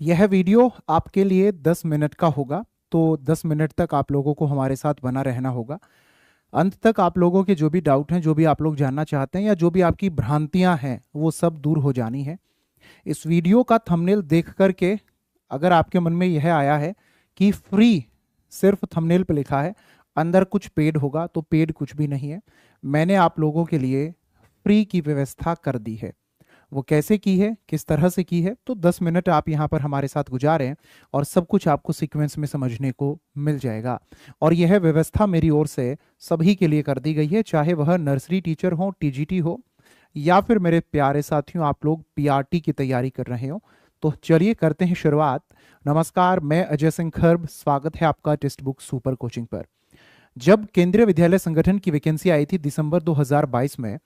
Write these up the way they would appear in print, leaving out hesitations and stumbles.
यह वीडियो आपके लिए 10 मिनट का होगा। तो 10 मिनट तक आप लोगों को हमारे साथ बना रहना होगा। अंत तक आप लोगों के जो भी डाउट हैं, जो भी आप लोग जानना चाहते हैं या जो भी आपकी भ्रांतियां हैं, वो सब दूर हो जानी है। इस वीडियो का थंबनेल देख करके अगर आपके मन में यह आया है कि फ्री, सिर्फ थंबनेल पे लिखा है, अंदर कुछ पेड होगा, तो पेड कुछ भी नहीं है। मैंने आप लोगों के लिए फ्री की व्यवस्था कर दी है। वो कैसे की है, किस तरह से की है, तो 10 मिनट आप यहाँ पर हमारे साथ गुजारें और सब कुछ आपको सीक्वेंस में समझने को मिल जाएगा। और यह व्यवस्था मेरी ओर से सभी के लिए कर दी गई है, चाहे वह नर्सरी टीचर हो, टीजीटी हो, या फिर मेरे प्यारे साथियों आप लोग पीआरटी की तैयारी कर रहे हो। तो चलिए करते हैं शुरुआत। नमस्कार, मैं अजय सिंह खर्ब, स्वागत है आपका टेक्स्ट बुक सुपर कोचिंग पर। जब केंद्रीय विद्यालय संगठन की वैकेंसी आई थी दिसंबर 2022 में,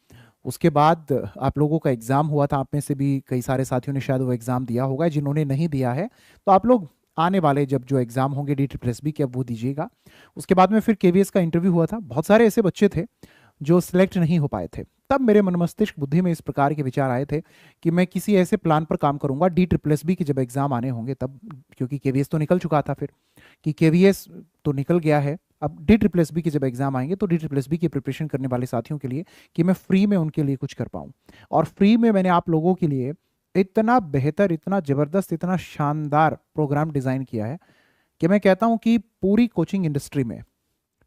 उसके बाद आप लोगों का एग्जाम हुआ था। आप में से भी कई सारे साथियों ने शायद वो एग्जाम दिया होगा। जिन्होंने नहीं दिया है तो आप लोग आने वाले जब जो एग्जाम होंगे DSSB के, अब वो दीजिएगा। उसके बाद में फिर केवीएस का इंटरव्यू हुआ था। बहुत सारे ऐसे बच्चे थे जो सिलेक्ट नहीं हो पाए थे। तब मेरे मन मस्तिष्क बुद्धि में इस प्रकार के विचार आए थे कि मैं किसी ऐसे प्लान पर काम करूंगा DSSB के जब एग्जाम आने होंगे तब, क्योंकि केवीएस तो निकल चुका था फिर, कि केवीएस तो निकल गया है, अब DSSB के जब एग्जाम आएंगे तो DSSB की प्रिपरेशन करने वाले साथियों के लिए कि मैं फ्री में उनके लिए कुछ कर पाऊं। और फ्री में मैंने आप लोगों के लिए इतना बेहतर, इतना जबरदस्त, इतना शानदार प्रोग्राम डिजाइन किया है कि मैं कहता हूं कि पूरी कोचिंग इंडस्ट्री में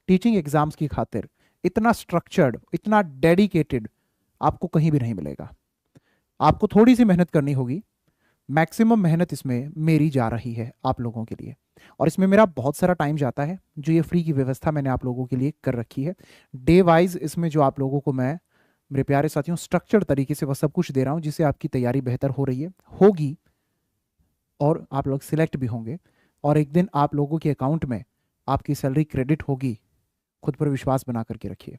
टीचिंग एग्जाम्स की खातिर इतना स्ट्रक्चर्ड, इतना डेडिकेटेड आपको कहीं भी नहीं मिलेगा। आपको थोड़ी सी मेहनत करनी होगी, मैक्सिमम मेहनत इसमें मेरी जा रही है आप लोगों के लिए। और इसमें मेरा बहुत सारा टाइम जाता है। जो ये फ्री की व्यवस्था मैंने आप लोगों के लिए कर रखी है, डे वाइज इसमें जो आप लोगों को मैं, मेरे प्यारे साथियों, स्ट्रक्चर तरीके से वह सब कुछ दे रहा हूं जिससे आपकी तैयारी बेहतर हो रही है, होगी, और आप लोग सिलेक्ट भी होंगे। और एक दिन आप लोगों के अकाउंट में आपकी सैलरी क्रेडिट होगी। खुद पर विश्वास बना करके रखिए।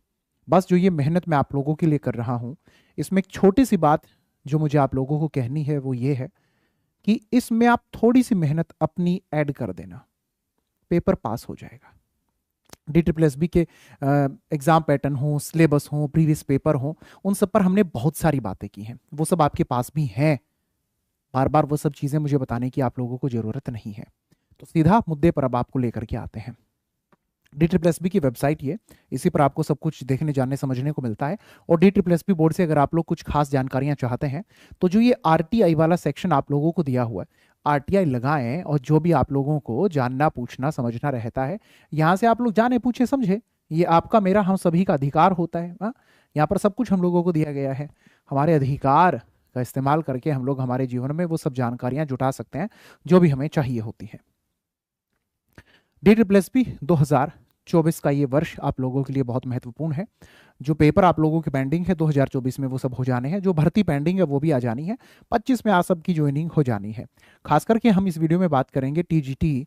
बस जो ये मेहनत मैं आप लोगों के लिए कर रहा हूं, इसमें एक छोटी सी बात जो मुझे आप लोगों को कहनी है वो ये है कि इसमें आप थोड़ी सी मेहनत अपनी ऐड कर देना, पेपर पास हो जाएगा। DSSB के एग्जाम पैटर्न हो, सिलेबस हो, प्रीवियस पेपर हो, उन सब पर हमने बहुत सारी बातें की हैं, वो सब आपके पास भी हैं। बार बार वो सब चीजें मुझे बताने की आप लोगों को जरूरत नहीं है। तो सीधा मुद्दे पर अब आपको लेकर के आते हैं। DSSB की वेबसाइट ये, इसी पर आपको सब कुछ देखने, जानने, समझने को मिलता है। और DSSB बोर्ड से अगर आप लोग कुछ खास जानकारियां चाहते हैं तो जो ये RTI वाला सेक्शन आप लोगों को दिया हुआ है, RTI लगाएं और जो भी आप लोगों को जानना, पूछना, समझना रहता है, यहाँ से आप लोग जाने, पूछे, समझे। ये आपका, मेरा, हम सभी का अधिकार होता है। यहाँ पर सब कुछ हम लोगों को दिया गया है। हमारे अधिकार का इस्तेमाल करके हम लोग हमारे जीवन में वो सब जानकारियां जुटा सकते हैं जो भी हमें चाहिए होती है। DSSB 2024 का ये वर्ष आप लोगों के लिए बहुत महत्वपूर्ण है। जो पेपर आप लोगों के पेंडिंग है 2024 में, वो सब हो जाने हैं। जो भर्ती पेंडिंग है वो भी आ जानी है। 25 में आप सबकी ज्वाइनिंग हो जानी है। खास करके हम इस वीडियो में बात करेंगे TGT,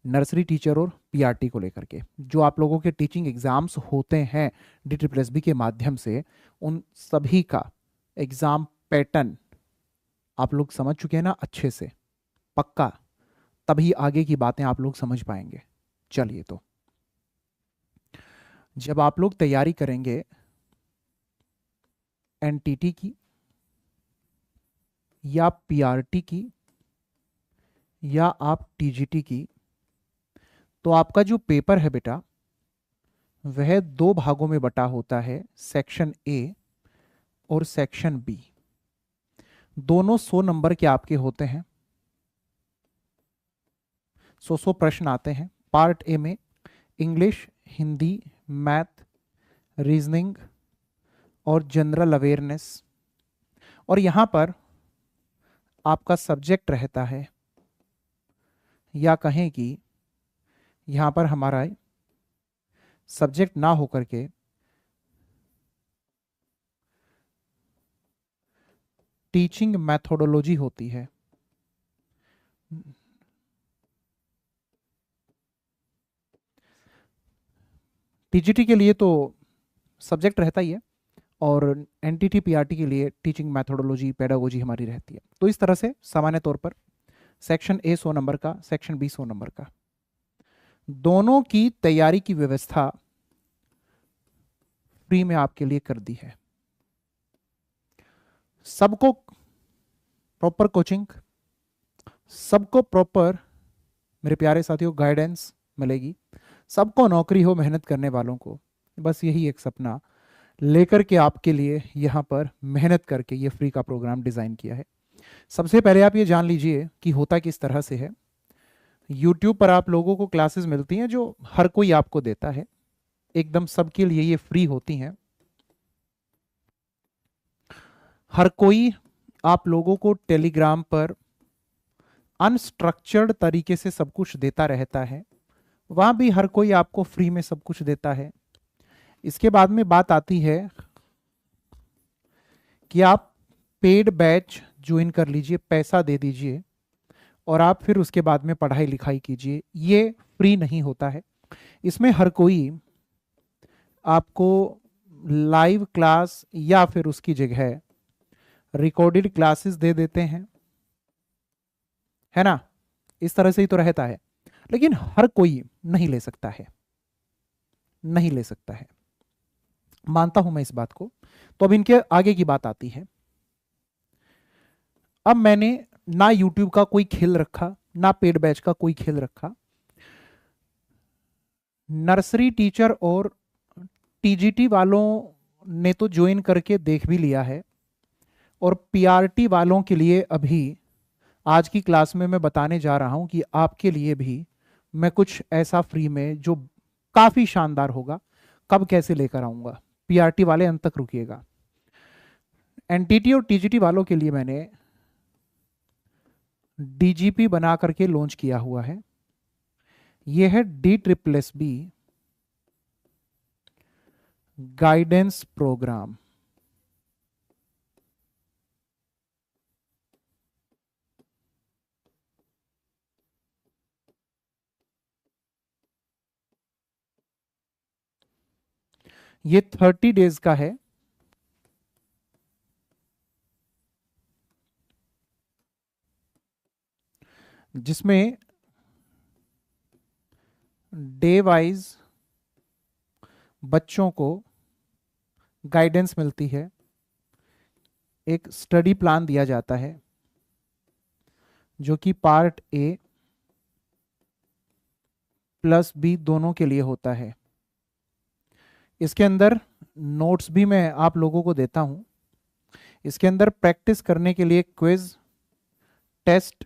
नर्सरी टीचर और PRT को लेकर के। जो आप लोगों के टीचिंग एग्जाम्स होते हैं DSSB के माध्यम से, उन सभी का एग्जाम पैटर्न आप लोग समझ चुके हैं ना अच्छे से, पक्का? तभी आगे की बातें आप लोग समझ पाएंगे। चलिए, तो जब आप लोग तैयारी करेंगे NTT की या PRT की या आप TGT की, तो आपका जो पेपर है बेटा, वह दो भागों में बटा होता है, सेक्शन A और सेक्शन B। दोनों 100 नंबर के आपके होते हैं। 100 प्रश्न आते हैं। पार्ट A में इंग्लिश, हिंदी, मैथ, रीजनिंग और जनरल अवेयरनेस। और यहां पर आपका सब्जेक्ट रहता है, या कहें कि यहां पर हमारा सब्जेक्ट ना होकर के टीचिंग मैथोडोलॉजी होती है। TGT के लिए तो सब्जेक्ट रहता ही है, और NTT PRT के लिए टीचिंग मैथोडोलॉजी, पेडागोजी हमारी रहती है। तो इस तरह से सामान्य तौर पर सेक्शन A 100 नंबर का, सेक्शन B 100 नंबर का। दोनों की तैयारी की व्यवस्था फ्री में आपके लिए कर दी है। सबको प्रॉपर कोचिंग, सबको प्रॉपर, मेरे प्यारे साथियों, गाइडेंस मिलेगी। सबको नौकरी हो, मेहनत करने वालों को। बस यही एक सपना लेकर के आपके लिए यहाँ पर मेहनत करके ये फ्री का प्रोग्राम डिज़ाइन किया है। सबसे पहले आप ये जान लीजिए कि होता किस तरह से है। यूट्यूब पर आप लोगों को क्लासेस मिलती हैं जो हर कोई आपको देता है, एकदम सबके लिए ये फ्री होती हैं। हर कोई आप लोगों को टेलीग्राम पर अनस्ट्रक्चर्ड तरीके से सब कुछ देता रहता है, वहां भी हर कोई आपको फ्री में सब कुछ देता है। इसके बाद में बात आती है कि आप पेड बैच ज्वाइन कर लीजिए, पैसा दे दीजिए और आप फिर उसके बाद में पढ़ाई लिखाई कीजिए। ये फ्री नहीं होता है। इसमें हर कोई आपको लाइव क्लास या फिर उसकी जगह रिकॉर्डेड क्लासेस दे देते हैं, है ना। इस तरह से ही तो रहता है, लेकिन हर कोई नहीं ले सकता है, नहीं ले सकता है। मानता हूं मैं इस बात को। तो अब इनके आगे की बात आती है। अब मैंने ना यूट्यूब का कोई खेल रखा, ना पेड बैच का कोई खेल रखा। नर्सरी टीचर और टीजीटी वालों ने तो ज्वाइन करके देख भी लिया है, और पीआरटी वालों के लिए अभी आज की क्लास में मैं बताने जा रहा हूं कि आपके लिए भी मैं कुछ ऐसा फ्री में जो काफी शानदार होगा, कब कैसे लेकर आऊंगा। पीआरटी वाले अंत तक रुकिएगा। एनटीटी और टीजीटी वालों के लिए मैंने डीजीपी बना करके लॉन्च किया हुआ है। यह है DSSB गाइडेंस प्रोग्राम। ये 30 डेज का है। जिसमें डे वाइज बच्चों को गाइडेंस मिलती है, एक स्टडी प्लान दिया जाता है जो कि पार्ट ए प्लस बी दोनों के लिए होता है। इसके अंदर नोट्स भी मैं आप लोगों को देता हूं। इसके अंदर प्रैक्टिस करने के लिए क्विज, टेस्ट,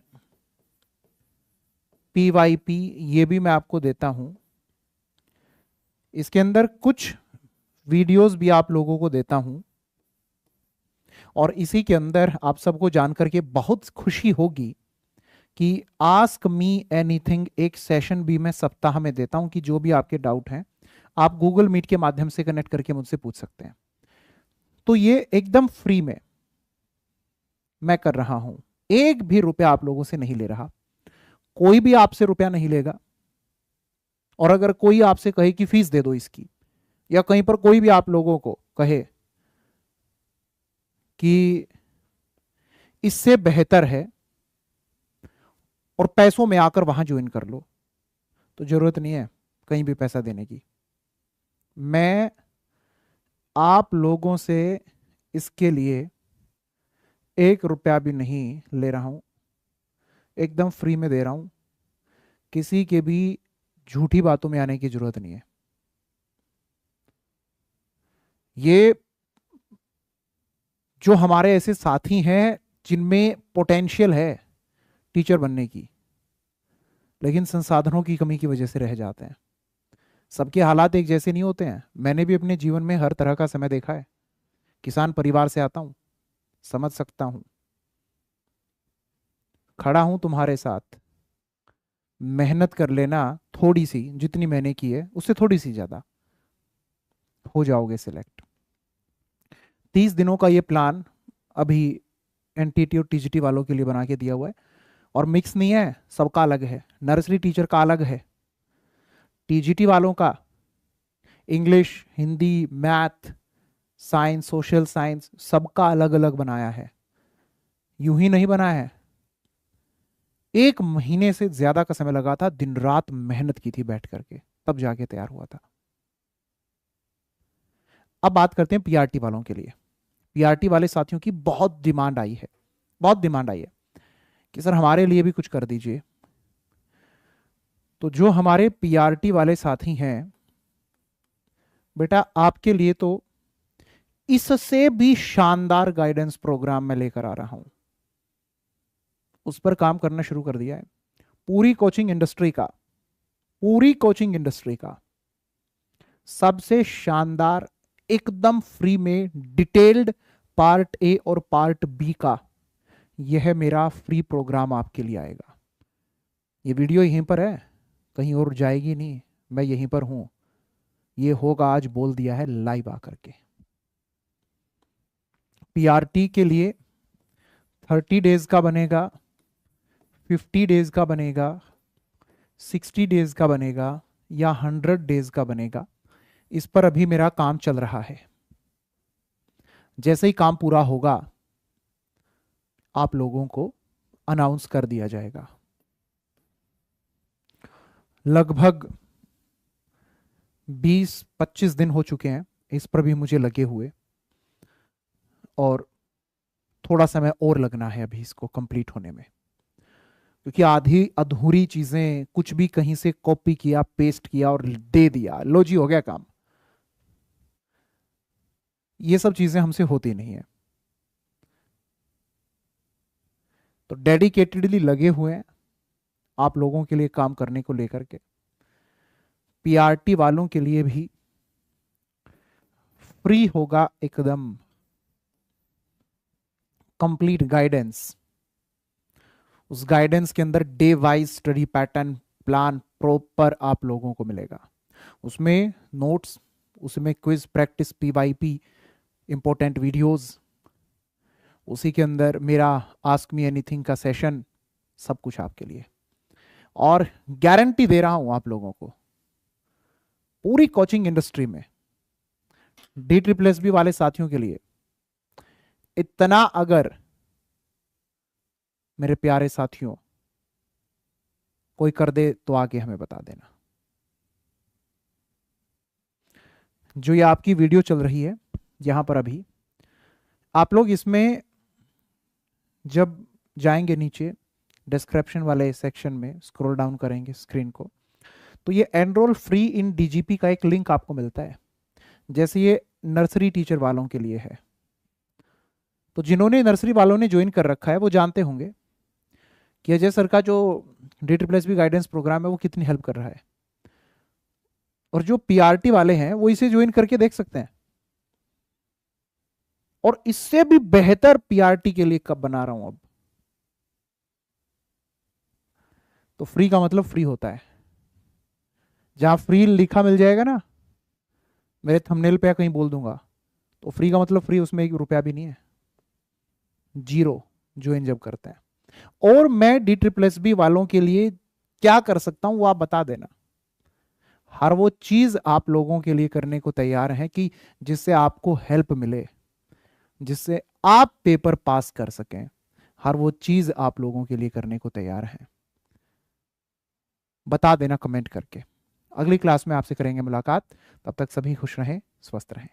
PYP ये भी मैं आपको देता हूं। इसके अंदर कुछ वीडियोस भी आप लोगों को देता हूं, और इसी के अंदर आप सबको जानकर के बहुत खुशी होगी कि आस्क मी एनीथिंग एक सेशन भी मैं सप्ताह में देता हूं, कि जो भी आपके डाउट हैं आप गूगल मीट के माध्यम से कनेक्ट करके मुझसे पूछ सकते हैं। तो ये एकदम फ्री में मैं कर रहा हूं, एक भी रुपया आप लोगों से नहीं ले रहा, कोई भी आपसे रुपया नहीं लेगा। और अगर कोई आपसे कहे कि फीस दे दो इसकी, या कहीं पर कोई भी आप लोगों को कहे कि इससे बेहतर है और पैसों में आकर वहां ज्वाइन कर लो, तो जरूरत नहीं है कहीं भी पैसा देने की। मैं आप लोगों से इसके लिए एक रुपया भी नहीं ले रहा हूं, एकदम फ्री में दे रहा हूं। किसी के भी झूठी बातों में आने की जरूरत नहीं है। ये जो हमारे ऐसे साथी हैं जिनमें पोटेंशियल है टीचर बनने की, लेकिन संसाधनों की कमी की वजह से रह जाते हैं। सबके हालात एक जैसे नहीं होते हैं। मैंने भी अपने जीवन में हर तरह का समय देखा है। किसान परिवार से आता हूं, समझ सकता हूं। खड़ा हूं तुम्हारे साथ। मेहनत कर लेना, थोड़ी सी जितनी मैंने की है उससे थोड़ी सी ज्यादा, हो जाओगे सिलेक्ट। 30 दिनों का ये प्लान अभी एनटीटी और टीजीटी वालों के लिए बना के दिया हुआ है, और मिक्स नहीं है, सबका अलग है। नर्सरी टीचर का अलग है, टीजीटी वालों का English, Hindi, math, science, social science सबका अलग अलग बनाया है। यूं ही नहीं बनाया है, 1 महीने से ज्यादा का समय लगा था, दिन रात मेहनत की थी बैठ करके, तब जाके तैयार हुआ था। अब बात करते हैं पीआरटी वालों के लिए। पीआरटी वाले साथियों की बहुत डिमांड आई है, बहुत डिमांड आई है कि सर हमारे लिए भी कुछ कर दीजिए। तो जो हमारे पीआरटी वाले साथी हैं, बेटा आपके लिए तो इससे भी शानदार गाइडेंस प्रोग्राम मैं लेकर आ रहा हूं। उस पर काम करना शुरू कर दिया है। पूरी कोचिंग इंडस्ट्री का, पूरी कोचिंग इंडस्ट्री का सबसे शानदार, एकदम फ्री में डिटेल्ड पार्ट ए और पार्ट बी का यह मेरा फ्री प्रोग्राम आपके लिए आएगा। ये वीडियो यहीं पर है, कहीं और जाएगी नहीं, मैं यहीं पर हूं। ये होगा, आज बोल दिया है लाइव आकर के। पीआरटी के लिए 30 डेज का बनेगा, 50 डेज का बनेगा, 60 डेज का बनेगा या 100 डेज का बनेगा, इस पर अभी मेरा काम चल रहा है। जैसे ही काम पूरा होगा आप लोगों को अनाउंस कर दिया जाएगा। लगभग 20-25 दिन हो चुके हैं इस पर भी मुझे लगे हुए, और थोड़ा समय और लगना है अभी इसको कंप्लीट होने में, क्योंकि आधी अधूरी चीजें, कुछ भी कहीं से कॉपी किया, पेस्ट किया और दे दिया, लो जी हो गया काम, ये सब चीजें हमसे होती नहीं है। तो डेडिकेटेडली लगे हुए हैं आप लोगों के लिए काम करने को लेकर के। पीआरटी वालों के लिए भी फ्री होगा एकदम कंप्लीट गाइडेंस। उस गाइडेंस के अंदर day wise study pattern plan proper आप लोगों को मिलेगा। उसमें नोट्स, उसमें क्विज प्रैक्टिस, पीवाईपी, इंपॉर्टेंट वीडियोस, उसी के अंदर मेरा आस्क मी एनीथिंग का सेशन, सब कुछ आपके लिए। और गारंटी दे रहा हूं आप लोगों को, पूरी कोचिंग इंडस्ट्री में DSSB वाले साथियों के लिए इतना अगर, मेरे प्यारे साथियों, कोई कर दे तो आगे हमें बता देना। जो ये आपकी वीडियो चल रही है यहां पर अभी, आप लोग इसमें जब जाएंगे नीचे डिस्क्रिप्शन वाले सेक्शन में, स्क्रॉल डाउन करेंगे स्क्रीन को, तो ये एनरोल फ्री इन DGP का एक लिंक आपको मिलता है। जैसे ये नर्सरी टीचर वालों के लिए है, तो जिन्होंने नर्सरी वालों ने ज्वाइन कर रखा है वो जानते होंगे कि अजय सर का जो DSSB गाइडेंस प्रोग्राम है वो कितनी हेल्प कर रहा है। और जो पीआरटी वाले हैं वो इसे ज्वाइन करके देख सकते हैं। और इससे भी बेहतर पीआरटी के लिए कब बना रहा हूं अब। तो फ्री का मतलब फ्री होता है। जहां फ्री लिखा मिल जाएगा ना, मेरे थंबनेल पे कहीं बोल दूंगा, तो फ्री का मतलब फ्री, उसमें 1 रुपया भी नहीं है, 0 ज्वाइन जब करते हैं। और मैं DSSB वालों के लिए क्या कर सकता हूं वो आप बता देना। हर वो चीज आप लोगों के लिए करने को तैयार है कि जिससे आपको हेल्प मिले, जिससे आप पेपर पास कर सकें, हर वो चीज आप लोगों के लिए करने को तैयार है। बता देना कमेंट करके। अगली क्लास में आपसे करेंगे मुलाकात, तब तक सभी खुश रहें, स्वस्थ रहें।